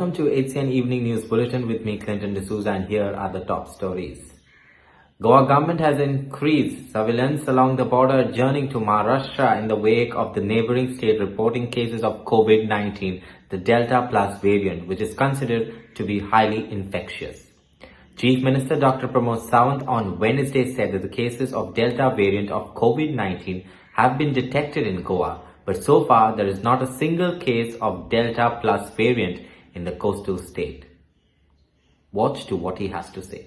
Welcome to HCN Evening News Bulletin with me, Clinton D'Souza, and here are the top stories. Goa government has increased surveillance along the border journeying to Maharashtra in the wake of the neighboring state reporting cases of COVID-19, the Delta Plus variant, which is considered to be highly infectious. Chief Minister Dr. Pramod Sawant on Wednesday said that the cases of Delta variant of COVID-19 have been detected in Goa, but so far there is not a single case of Delta Plus variant in the coastal state. Watch to what he has to say.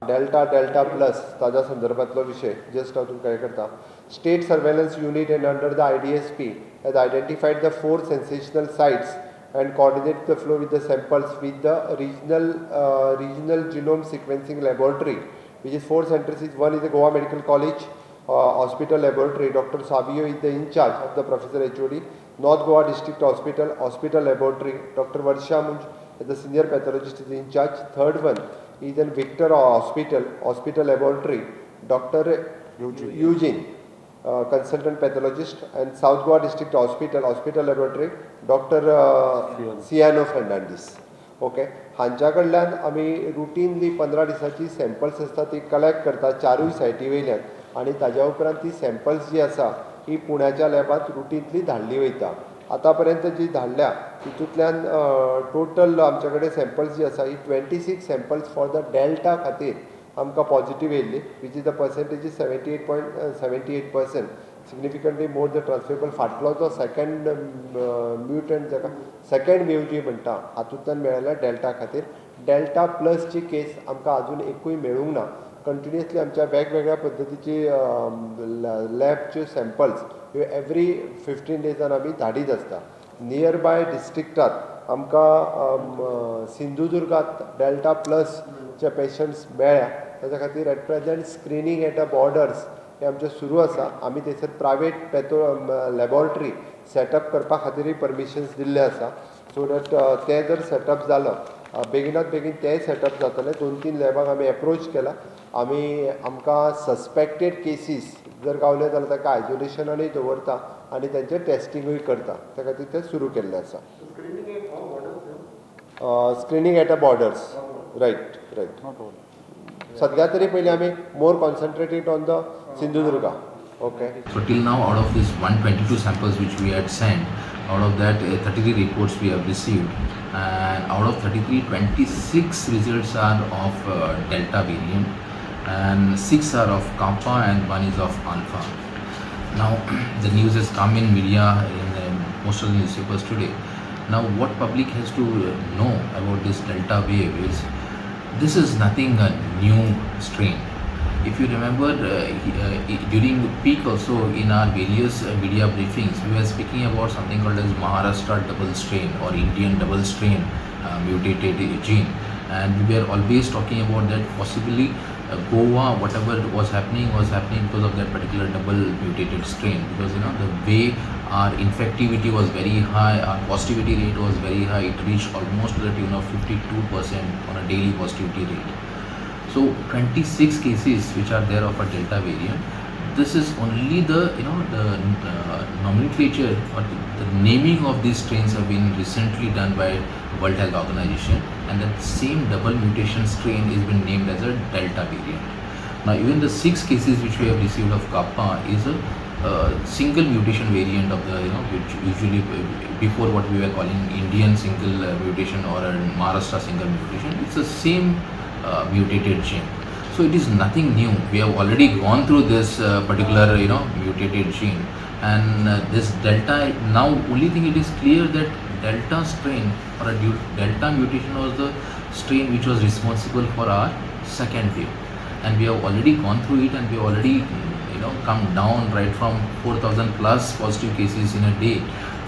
Delta plus ताज्या संदर्भातलो विषय just हांव तुमकां हें करता. State Surveillance Unit and under the IDSP has identified the 4 sensational sites and coordinated the flow with the samples with the regional genome sequencing laboratory, which is 4 centers. One is the Goa Medical College Hospital Laboratory. Dr. Savio is the in charge of the Professor HOD. North Goa District Hospital Laboratory. Dr. Varsha Munj is the senior pathologist is in charge. Third one is in Victor Hospital Laboratory. Dr. Eugene, consultant pathologist, and South Goa District Hospital Laboratory, Dr. Ciano Fernandez. Okay हांच्या कडल्यान आमी routinely 15 दिसाची samples आसता ती collect करता 4 सायटी वयल्यान आनी ताज्या उपरांत ती सॅम्पल्स जी आसा ही पुण्याच्या लॅबांत रुटीनली धाडली वयता. आतां पर्यंत जी धाडल्या तितूंतल्यान टोटल आमचे कडेन सॅम्पल्स जी आसा ही 26 सॅम्पल्स फॉर द डेल्टा खातीर आमकां पॉझिटीव येयल्ली, which is the percentage is 78.78%, significantly more the transferable. फाटलो जो सेकंड म्युटंट जाका सेकंड वेव जी म्हणटा हातूंतल्यान मेळ्ळ्या डेल्टा खातीर. डेल्टा प्लसची केस आमकां आजून एकूय मेळूंक ना. कंटिन्युअसली आमच्या वेगवेगळ्या पद्दतीची लॅबच्यो सॅम्पल्स ह्यो एवरी 15 डेजान आमी धाडीत आसता. नियर बाय डिस्ट्रिक्टांत आमकां सिंधुदुर्गांत डेल्टा प्लसचे पेशंट्स मेळ्ळ्या. ताच्या खातीर at present screening at the borders हें आमचें सुरू आसा. आमी थंयसर प्रायवेट लॅबॉरेटरी सेटअप करपा खातीरय परमिशन्स दिल्ले आसा, सो दॅट तें जर सेटअप जालो बेगिनात बेगीन तेंय सेटअप जातलें. 2-3 लॅबाक आमी एप्रोच केला. आमकां सस्पेक्टेड केसीस जर गावले जाल्यार ताका आयसोलेशनानूय दवरता आनी तेंचें टेस्टिंगूय करता. त्या खातीर तें सुरू केल्लें आसा. Screening at a borders. Right. सद्या तरी पयलीं आमी मोर कॉन्सन्ट्रेटेड ऑन द सिंधुदुर्गा. Okay. So till now, out of this 122 samples which we had sent, out of that 33 reports we have received, and out of 33, 26 results are of Delta variant, and 6 are of Kappa, and 1 is of Alpha. Now the news has come in media in most of the newspapers today. Now what public has to know about this Delta wave is this is nothing a new strain. If you remember, during the peak also in our various media briefings, we were speaking about something called as Maharashtra double strain or Indian double strain mutated gene, and we were always talking about that possibly Goa, whatever was happening because of that particular double mutated strain, because the way our infectivity was very high, our positivity rate was very high. It reached almost to the tune of 52% on a daily positivity rate. So 26 cases which are there of a Delta variant. This is only the nomenclature or the naming of these strains have been recently done by World Health Organization, and that same double mutation strain has been named as a Delta variant. Now even the 6 cases which we have received of Kappa is a single mutation variant of the which usually before what we were calling Indian single mutation or a Maharashtra single mutation. It's the same mutated gene, so it is nothing new. We have already gone through this particular mutated gene, and this Delta, now only thing it is clear that Delta strain or a Delta mutation was the strain which was responsible for our second wave, and we have already gone through it, and we have already come down right from 4,000 plus positive cases in a day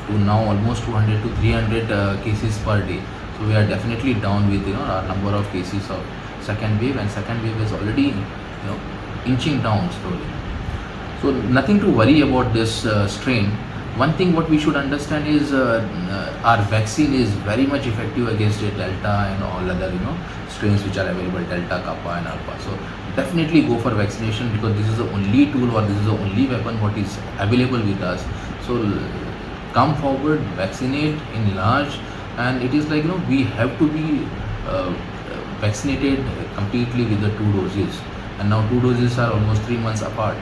to now almost 200 to 300 cases per day. So we are definitely down with our number of cases of second wave, and second wave is already inching down slowly. So nothing to worry about this strain. One thing what we should understand is our vaccine is very much effective against Delta and all other strains which are available, Delta, Kappa and Alpha. So definitely go for vaccination, because this is the only tool or this is the only weapon what is available with us. So come forward, vaccinate in large, and it is like, we have to be vaccinated completely with the 2 doses, and now 2 doses are almost 3 months apart.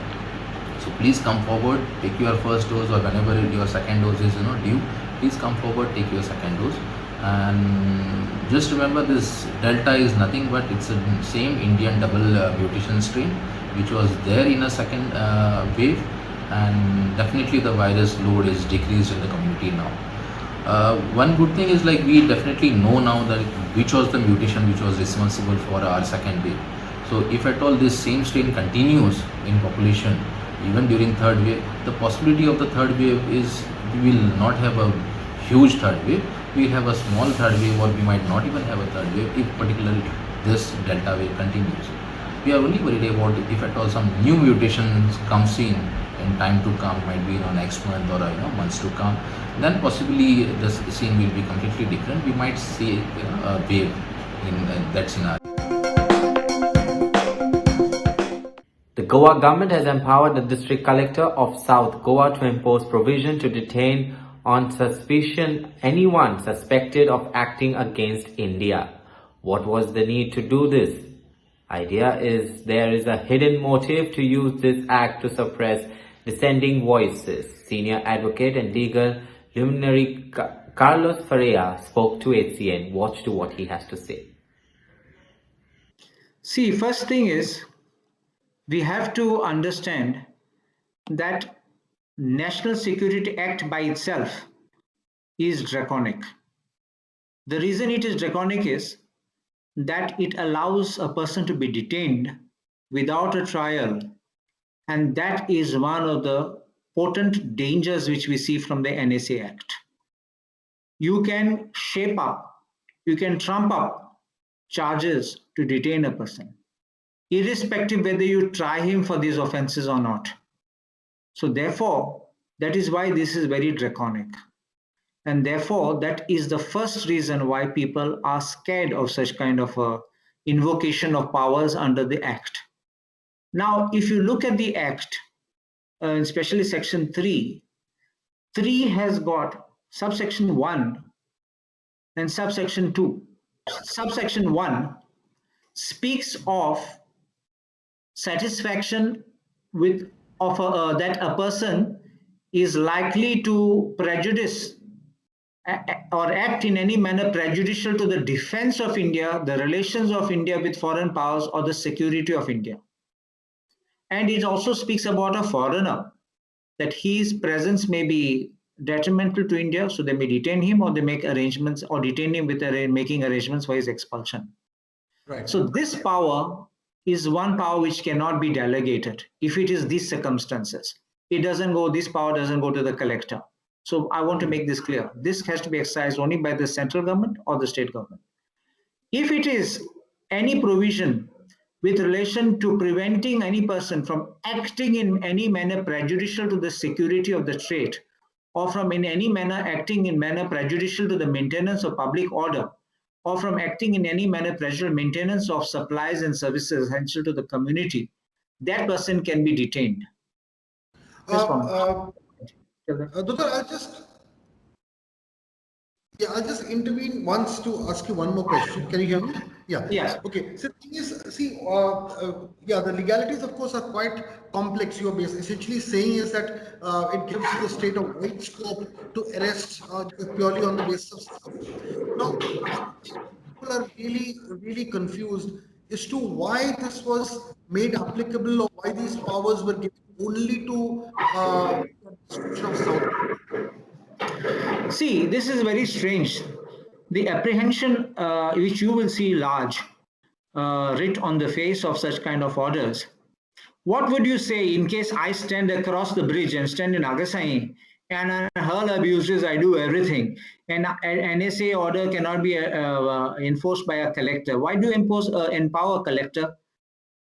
So please come forward, take your first dose, or whenever your second dose is due, please come forward, take your second dose. And just remember, this Delta is nothing but it's a same Indian double mutation strain which was there in a second wave, and definitely the virus load is decreased in the community now. One good thing is, like, we definitely know now that which was the mutation which was responsible for our second wave. So if at all this same strain continues in population even during third wave, the possibility of the third wave is we will not have a huge third wave. We will have a small third wave, or we might not even have a third wave if particularly this Delta wave continues. We are only worried about if at all some new mutations comes in time to come, might be next month or months to come, then possibly the scene will be completely different. We might see a wave in that scenario. The Goa government has empowered the district collector of South Goa to impose provision to detain on suspicion anyone suspected of acting against India. What was the need to do this? Idea is there is a hidden motive to use this act to suppress dissenting voices. Senior advocate and legal luminary Carlos Ferreira spoke to HCN. Watch to what he has to say. See, first thing is, we have to understand that National Security Act by itself is draconic. The reason it is draconic is that it allows a person to be detained without a trial, and that is one of the potent dangers which we see from the NSA Act. You can shape up, you can trump up charges to detain a person, irrespective whether you try him for these offenses or not. So therefore, that is why this is very draconic. And therefore, that is the first reason why people are scared of such kind of a invocation of powers under the Act. Now, if you look at the Act, especially Section 3, 3 has got subsection 1 and subsection 2. Subsection 1 speaks of satisfaction with that a person is likely to prejudice or act in any manner prejudicial to the defense of India, the relations of India with foreign powers, or the security of India. And it also speaks about a foreigner, that his presence may be detrimental to India, so they may detain him, or they make arrangements, or detain him with making arrangements for his expulsion. Right. So this power is one power which cannot be delegated if it is these circumstances. It doesn't go, this power doesn't go to the collector. So I want to make this clear. This has to be exercised only by the central government or the state government. If it is any provision with relation to preventing any person from acting in any manner prejudicial to the security of the state, or from in any manner acting in manner prejudicial to the maintenance of public order, or from acting in any manner prejudicial maintenance of supplies and services essential to the community, that person can be detained. Doctor, I'll just intervene once to ask you one more question. Can you hear me? Yeah. Yes. Okay. So the thing is, see, the legalities, of course, are quite complex. You are essentially saying is that it gives the state a wide scope to arrest purely on the basis of. Now, people are really confused as to why this was made applicable, or why these powers were given only to the district of South. See, this is very strange. The apprehension which you will see large writ on the face of such kind of orders. What would you say in case I stand across the bridge and stand in Agasai and I hurl abuses, I do everything, and an NSA order cannot be enforced by a collector? Why do you empower a collector?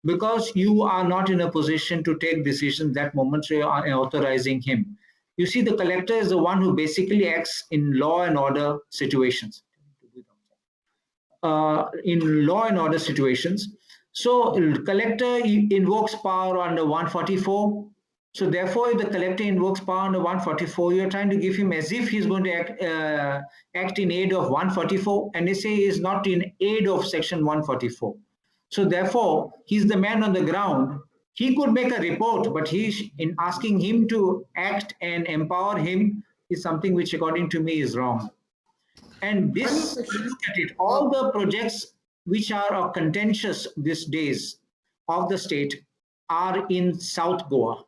Because you are not in a position to take decisions that moment, so you are authorizing him. You see, the collector is the one who basically acts in law and order situations. In law and order situations. So collector invokes power under 144 So therefore, if the collector invokes power under 144, you're trying to give him as if he's going to act in aid of 144. NSA is not in aid of section 144. So therefore, he's the man on the ground. He could make a report, but in asking him to act and empower him is something which, according to me, is wrong. And this, look at it, all the projects which are contentious these days of the state are in South Goa.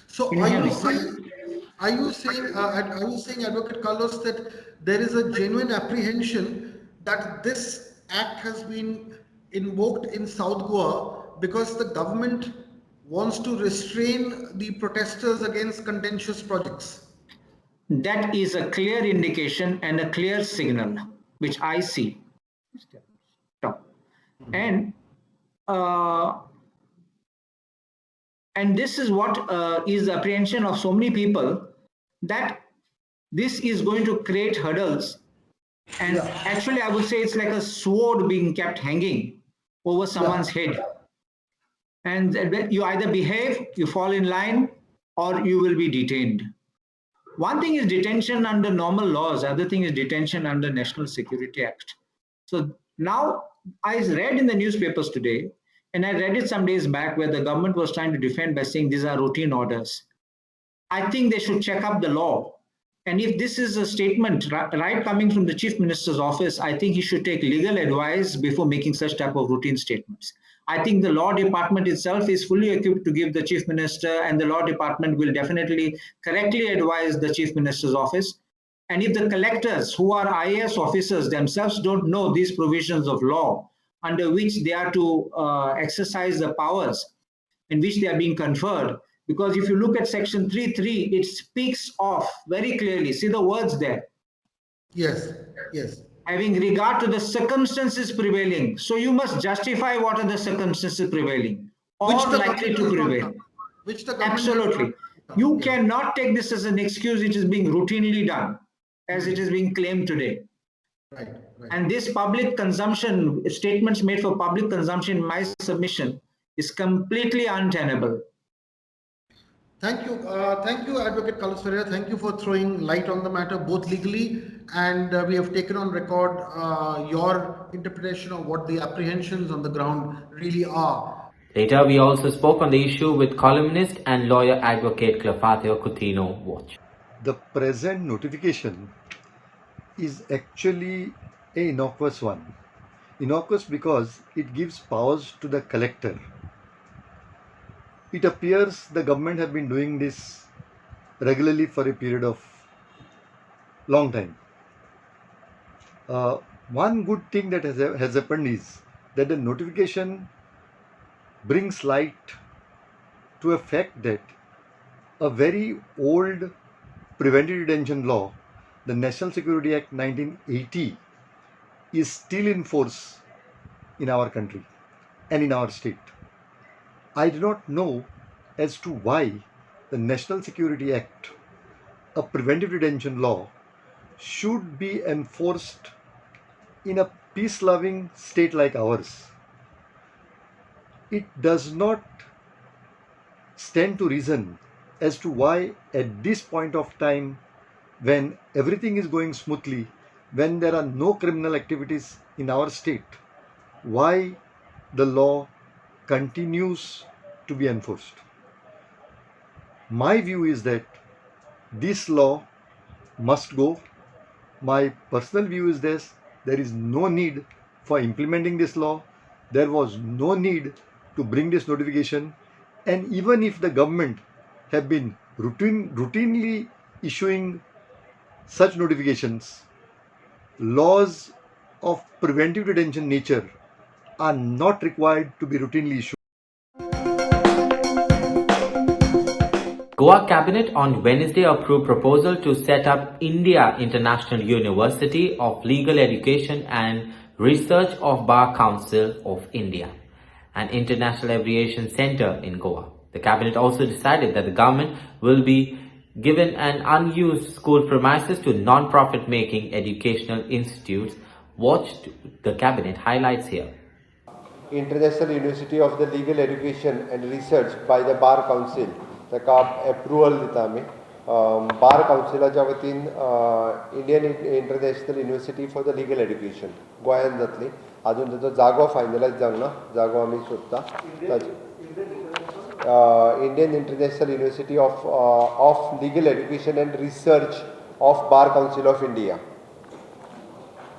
So are you saying, Advocate Carlos, that there is a genuine apprehension that this act has been invoked in South Goa because the government wants to restrain the protesters against contentious projects? That is a clear indication and a clear signal, which I see. And this is what is the apprehension of so many people, that this is going to create hurdles. And actually, I would say it's like a sword being kept hanging over someone's head. And you either behave, you fall in line, or you will be detained. One thing is detention under normal laws, other thing is detention under National Security Act. So now I read in the newspapers today, and I read it some days back, where the government was trying to defend by saying these are routine orders. I think they should check up the law. And if this is a statement right coming from the Chief Minister's office, I think he should take legal advice before making such type of routine statements. I think the law department itself is fully equipped to give the Chief Minister, and the law department will definitely correctly advise the Chief Minister's office. And if the collectors, who are IAS officers themselves, don't know these provisions of law under which they are to exercise the powers in which they are being conferred, because if you look at section 3.3, it speaks of very clearly, see the words there. Yes, yes. Having regard to the circumstances prevailing. So you must justify what are the circumstances prevailing or likely to prevail. Which the government Absolutely. You cannot take this as an excuse which is being routinely done, as it is being claimed today. Right. And this public consumption, statements made for public consumption, my submission, is completely untenable. Thank you, Advocate Carlos Ferreira. Thank you for throwing light on the matter, both legally, and we have taken on record your interpretation of what the apprehensions on the ground really are. Later, we also spoke on the issue with columnist and lawyer advocate Cleofatio Coutinho Watch. The present notification is actually an innocuous one. Innocuous because it gives powers to the collector. It appears the government has been doing this regularly for a period of long time. One good thing that has happened is that the notification brings light to a fact that a very old preventive detention law, the National Security Act 1980, is still in force in our country and in our state. I do not know as to why the National Security Act, a preventive detention law, should be enforced in a peace-loving state like ours. It does not stand to reason as to why at this point of time, when everything is going smoothly, when there are no criminal activities in our state, why the law continues to be enforced. My view is that this law must go. My personal view is this: there is no need for implementing this law. There was no need to bring this notification. And even if the government have been routinely issuing such notifications, laws of preventive detention nature are not required to be routinely issued. Goa Cabinet on Wednesday approved proposal to set up India International University of Legal Education and Research of Bar Council of India, an international aviation center in Goa. The Cabinet also decided that the government will be given an unused school premises to non-profit making educational institutes. Watch the Cabinet highlights here. International University of the Legal Education and Research by the Bar Council. ताका approval दिता आमी. बार कावन्सिलाच्या वतीन Indian International university for the legal education गोंयांत जातली. अजून ताचो जागो finalise जावंक ना, जागो आमी सोदता. Indian International University of Legal Education and Research of Bar Council of India.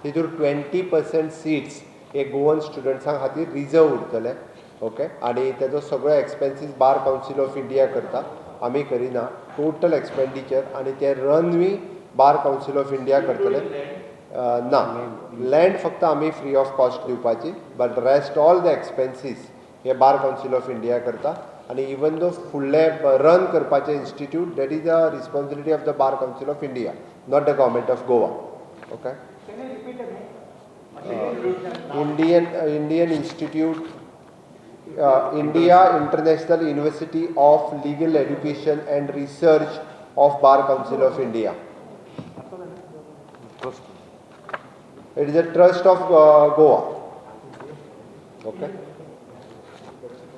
तितूर 20% सीट्स हे गोवन स्टुडंट्सां खातीर रिजर्व उरतले. ओके, आनी तेजो सगळो expenses Bar Council of India करता, आमी करिना. टोटल एक्सपेंडिचर आनी ते रनवी बार कावन्सिल ऑफ इंडिया करतले. ना, लँड फक्त आमी फ्री ऑफ कॉस्ट दिवपाची, but rest all the expenses हे बार कावन्सिल ऑफ इंडिया करता. आनी इवन दो फुडले रन करपाचें institute that is the responsibility of the bar Council of India, not the government of Goa. Okay, Indian institute India International University of Legal Education and Research of Bar Council of India. It is a trust of Goa. Okay.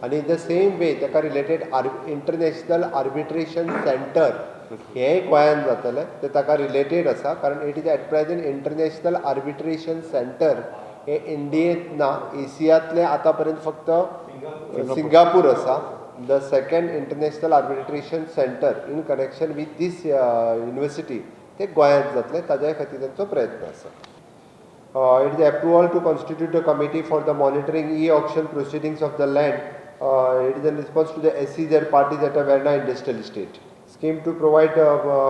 And in the same way, the related International Arbitration Center हे गोंयांत जातले, ते ताका related आसा. कारण it is at present international arbitration centre हे इंडियेंत ना, एशियांतले आतां पर्यंत फक्त सिंगापूर आसा. The second international arbitration centre in connection with this university ते गोंयांत जातले, ताज्या खातीर तांचो प्रयत्न आसा. It is approval to constitute the committee for the monitoring auction proceedings of the land. It is in response to the SEZ parties at a Verna industrial estate. Scheme to provide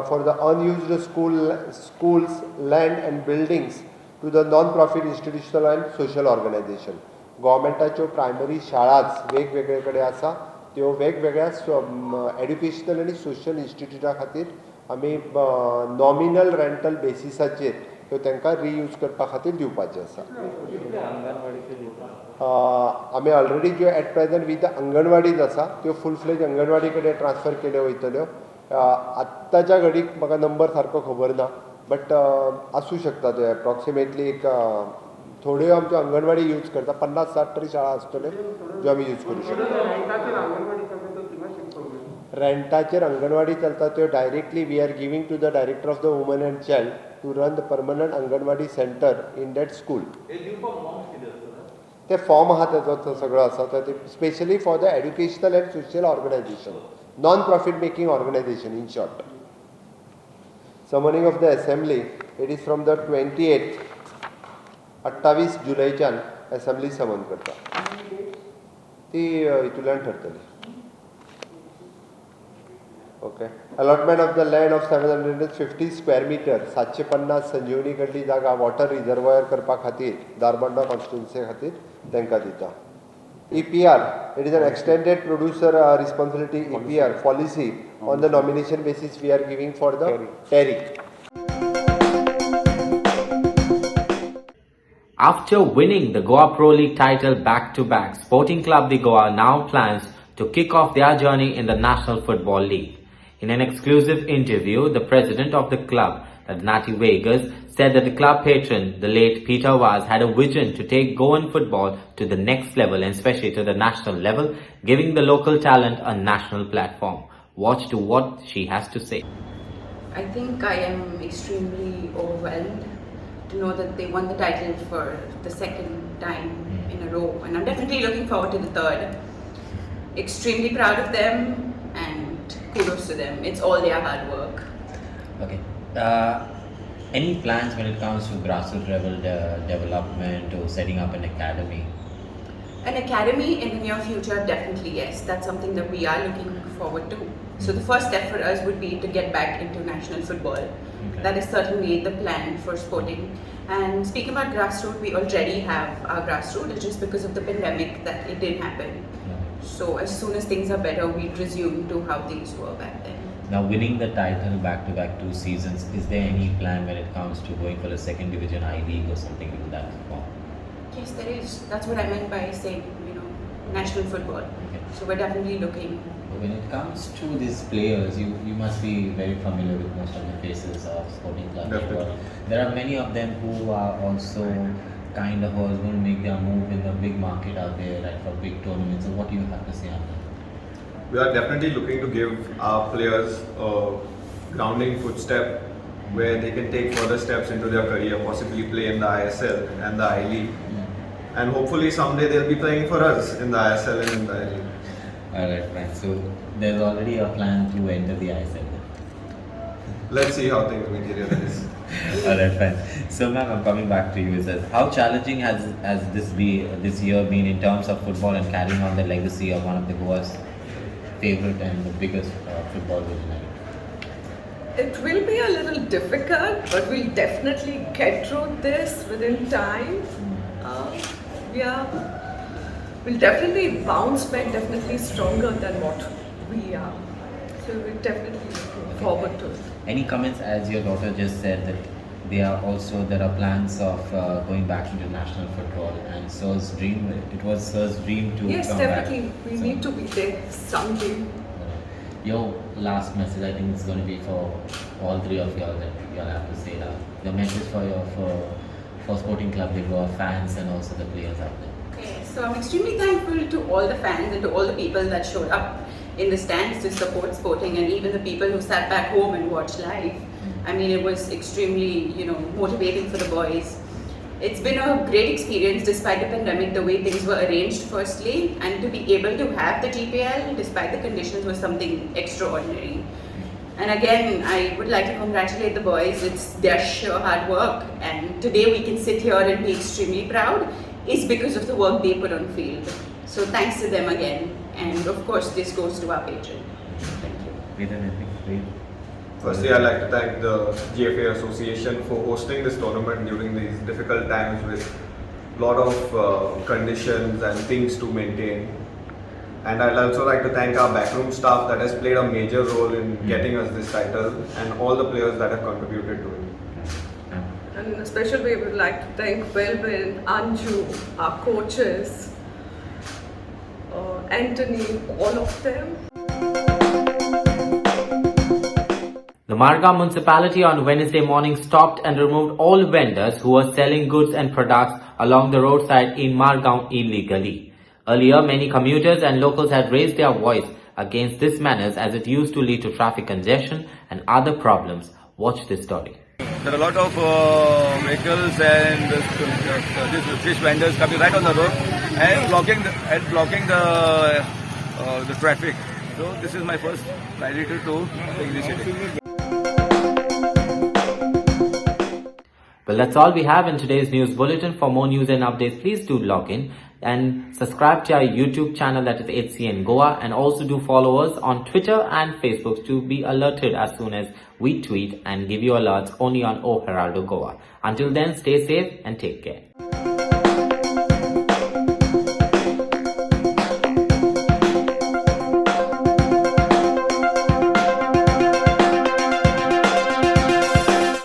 for the unused schools, land and buildings to the non-profit institutional and social organization. गव्हर्मेंटाच्यो primary शाळाच वेगवेगळे कडेन आसा, त्यो वेगवेगळ्या educational आनी social इन्स्टिट्यूटा खातीर आमी नॉमिनल रेंटल बेसिसाचेर त्यो तांकां रियूज करपा खातीर दिवपाचें आसा. आमी ऑलरेडी ज्यो एट प्रेजेंट वीथ अंगणवाडीज आसा त्यो फूल फ्लेज अंगणवाडी कडेन ट्रान्सफर केल्यो वयतल्यो. आत्ताच्या घडीक म्हाका नंबर सारको खबर ना, बट आसूं शकता त्यो एप्रॉक्सिमेटली एक थोड्यो आमच्यो अंगणवाडी यूज करता. 50-60 तरी शाळा आसतल्यो ज्यो आमी यूज करूं शकता. रेंटाचेर अंगणवाडी चलता त्यो directly we are giving to the director of the woman and child to run the permanent anganwadi centre in that school. ते फॉर्म आहा तेजो सगळो आसा, ते specially for the educational and social organisation, non profit making organisation in short. Summoning of the assembly, it is from the 28th, 28 जुलैच्यान assembly summon करता. ती हितूंतल्यान ठरतली. Okay, allotment of the land of 750 square metre, 750 Sanjivani कडली जागा water reservoir करपा खातीर Dharbandora constituency खातीर तांकां दिता. EPR, it is an extended producer responsibility EPR policy on the nomination basis we are giving for the Terry. After winning the Goa Pro League title back-to-back, Sporting Club de Goa now plans to kick off their journey in the National Football League. In an exclusive interview, the president of the club, Nati Vegas, said that the club patron, the late Peter Vaz, had a vision to take Goan football to the next level and especially to the national level, giving the local talent a national platform. Watch to what she has to say. I think I am extremely overwhelmed to know that they won the title for the second time in a row, and I'm definitely looking forward to the third. Extremely proud of them and kudos to them. It's all their hard work. Okay. Any plans when it comes to grassroots level development or setting up an academy? An academy in the near future, definitely yes. That's something that we are looking forward to. So the first step for us would be to get back into national football. Okay. That is certainly the plan for Sporting. And speaking about grassroots, we already have our grassroots. It's just because of the pandemic that it didn't happen. So as soon as things are better, we'd resume to how things were back then. Now winning the title back-to-back 2 seasons, is there any plan when it comes to going for a second division I-League or something in that form? Yes, there is. That's what I meant by saying, national football. Okay. So we're definitely looking. When it comes to these players, you must be very familiar with most of the faces of Sporting Club. Definitely. There are many of them who are also kind of was going to make their move in the big market out there, right, for big tournaments. So what do you have to say on that? We are definitely looking to give our players a grounding footstep where they can take further steps into their career, possibly play in the ISL and the I-League. And hopefully someday they'll be playing for us in the ISL and in the I-League. Alright, fine. So there's already a plan to enter the ISL. Let's see how things materialize. Alright, fine. So ma'am, I'm coming back to you. It says, how challenging has this year been in terms of football and carrying on the legacy of one of the Goa's favorite and the biggest football visionary? It will be a little difficult, but we'll definitely get through this within time. We'll definitely bounce back, definitely stronger than what we are. So we're definitely looking forward to it. Any comments, as your daughter just said, that there are plans of going back into national football, and Sir's dream, it was Sir's dream to Yes, come definitely. back. We need to be there someday. Your last message, I think it's going to be for all three of y'all that y'all have to say now. The message for Sporting Club de Goa fans and also the players out there. Okay, so I'm extremely thankful to all the fans and to all the people that showed up in the stands to support Sporting, and even the people who sat back home and watched live. I mean, it was extremely, motivating for the boys. It's been a great experience despite the pandemic, the way things were arranged firstly, and to be able to have the GPL despite the conditions was something extraordinary. And again, I would like to congratulate the boys. It's their sheer hard work, and today we can sit here and be extremely proud is because of the work they put on field. So thanks to them again, and of course this goes to our patron. Thank you. Firstly, I'd like to thank the GFA Association for hosting this tournament during these difficult times with a lot of conditions and things to maintain. And I'd also like to thank our backroom staff that has played a major role in getting us this title, and all the players that have contributed to it. And in a special way, we would like to thank Welvin, Anju, our coaches, Anthony, all of them. The Margam municipality on Wednesday morning stopped and removed all vendors who were selling goods and products along the roadside in Margam illegally. Earlier, many commuters and locals had raised their voice against this menace as it used to lead to traffic congestion and other problems. Watch this story. There are a lot of vehicles and these fish vendors coming right on the road and blocking the traffic. So this is my first priority to take initiative. Well, that's all we have in today's news bulletin. For more news and updates, please do log in and subscribe to our YouTube channel, that is HCN Goa, and also do follow us on Twitter and Facebook to be alerted as soon as we tweet and give you alerts only on O Heraldo Goa. Until then, stay safe and take care.